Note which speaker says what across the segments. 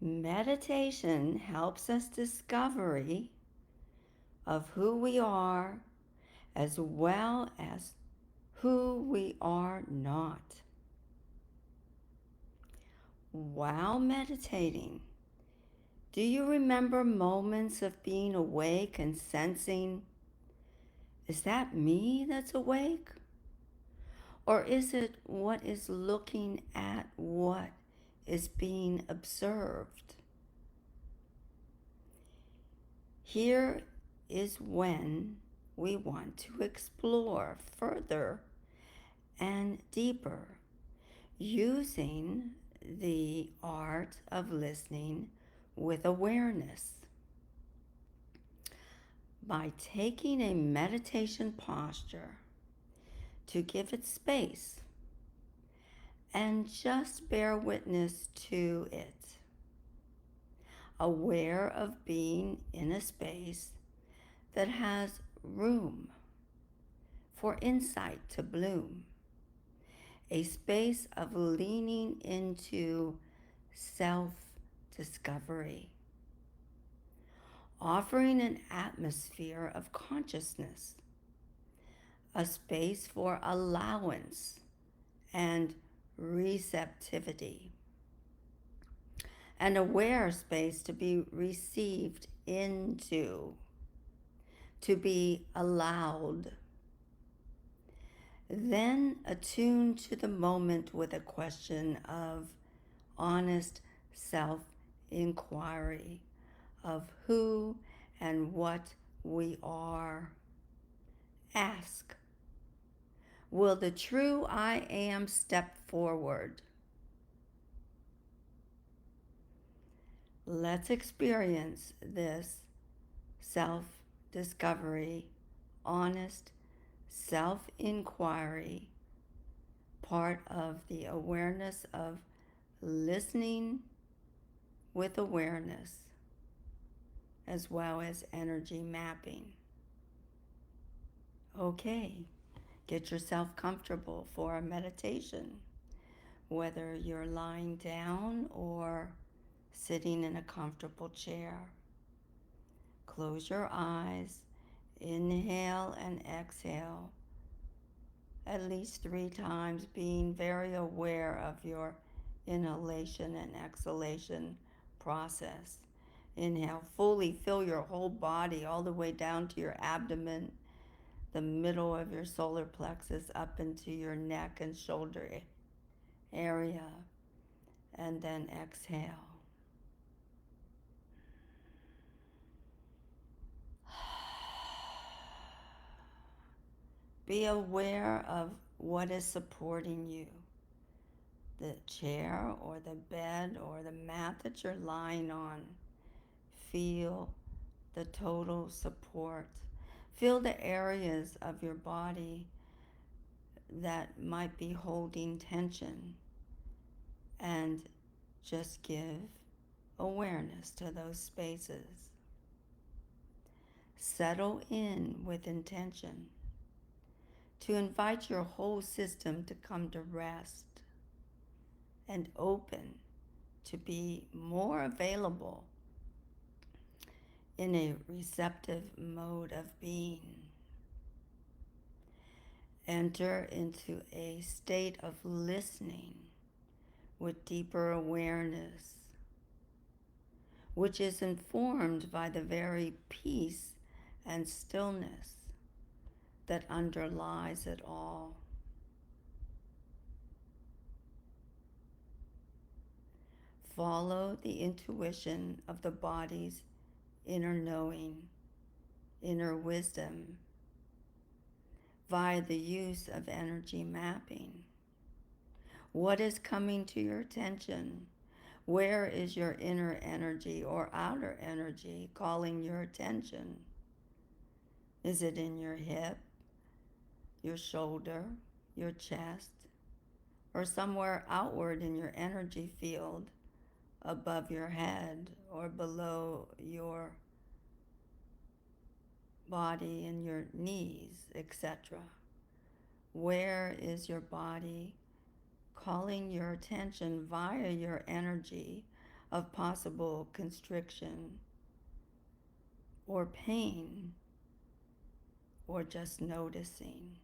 Speaker 1: Meditation helps us discovery of who we are as well as who we are not. While meditating, do you remember moments of being awake and sensing, is that me that's awake? Or is it what is looking at what is being observed? Here is when we want to explore further and deeper using the art of listening with awareness. By taking a meditation posture to give it space and just bear witness to it, aware of being in a space that has room for insight to bloom, a space of leaning into self-discovery, offering an atmosphere of consciousness, a space for allowance and receptivity, an aware space to be received into, to be allowed. Then attune to the moment with a question of honest self-inquiry of who and what we are. Ask, will the true I am step forward? Let's experience this self-discovery, honest self-inquiry, part of the awareness of listening with awareness, as well as energy mapping. Okay, get yourself comfortable for a meditation, whether you're lying down or sitting in a comfortable chair. Close your eyes, inhale and exhale at least 3 times, being very aware of your inhalation and exhalation process. Inhale, fully fill your whole body all the way down to your abdomen, the middle of your solar plexus, up into your neck and shoulder area, and then exhale. Be aware of what is supporting you, the chair or the bed or the mat that you're lying on. Feel the total support. Feel the areas of your body that might be holding tension, and just give awareness to those spaces. Settle in with intention to invite your whole system to come to rest and open, to be more available in a receptive mode of being. Enter into a state of listening with deeper awareness, which is informed by the very peace and stillness that underlies it all. Follow the intuition of the body's inner knowing, inner wisdom, via the use of energy mapping. What is coming to your attention? Where is your inner energy or outer energy calling your attention? Is it in your hip, your shoulder, your chest, or somewhere outward in your energy field, above your head or below your body and your knees, etc.? Where is your body calling your attention via your energy of possible constriction or pain, or just noticing.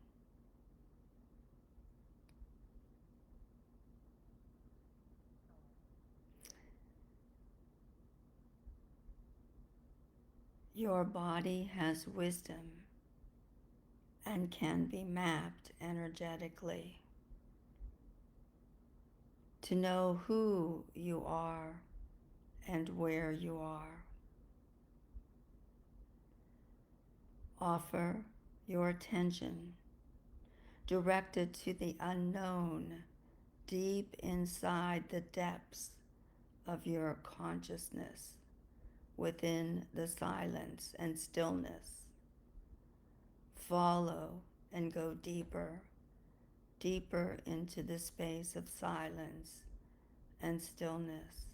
Speaker 1: Your body has wisdom and can be mapped energetically to know who you are and where you are. Offer your attention directed to the unknown deep inside the depths of your consciousness, within the silence and stillness. Follow and go deeper, deeper into the space of silence and stillness.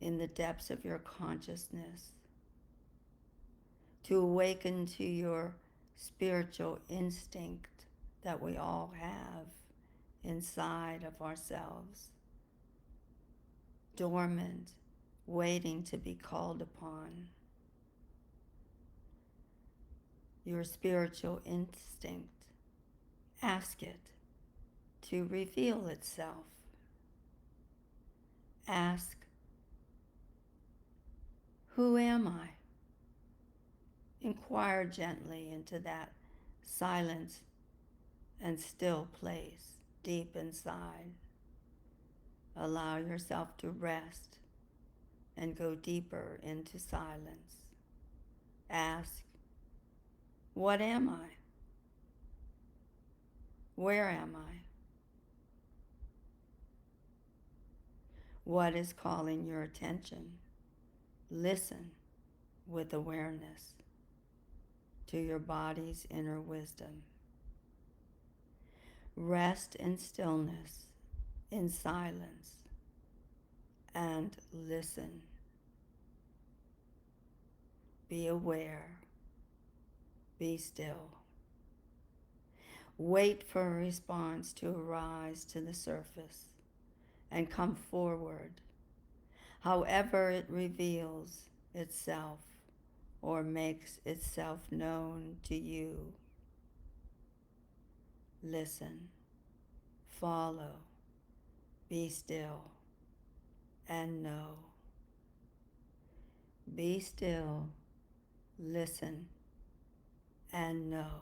Speaker 1: In the depths of your consciousness, to awaken to your spiritual instinct that we all have inside of ourselves, dormant, waiting to be called upon. Your spiritual instinct, ask it to reveal itself. Ask, who am I? Inquire gently into that silent and still place deep inside. Allow yourself to rest and go deeper into silence. Ask, what am I? Where am I? What is calling your attention? Listen with awareness to your body's inner wisdom. Rest in stillness, in silence, and listen. Be aware. Be still. Wait for a response to arise to the surface and come forward, however it reveals itself or makes itself known to you. Listen, follow, be still, and know. Be still, listen, and know.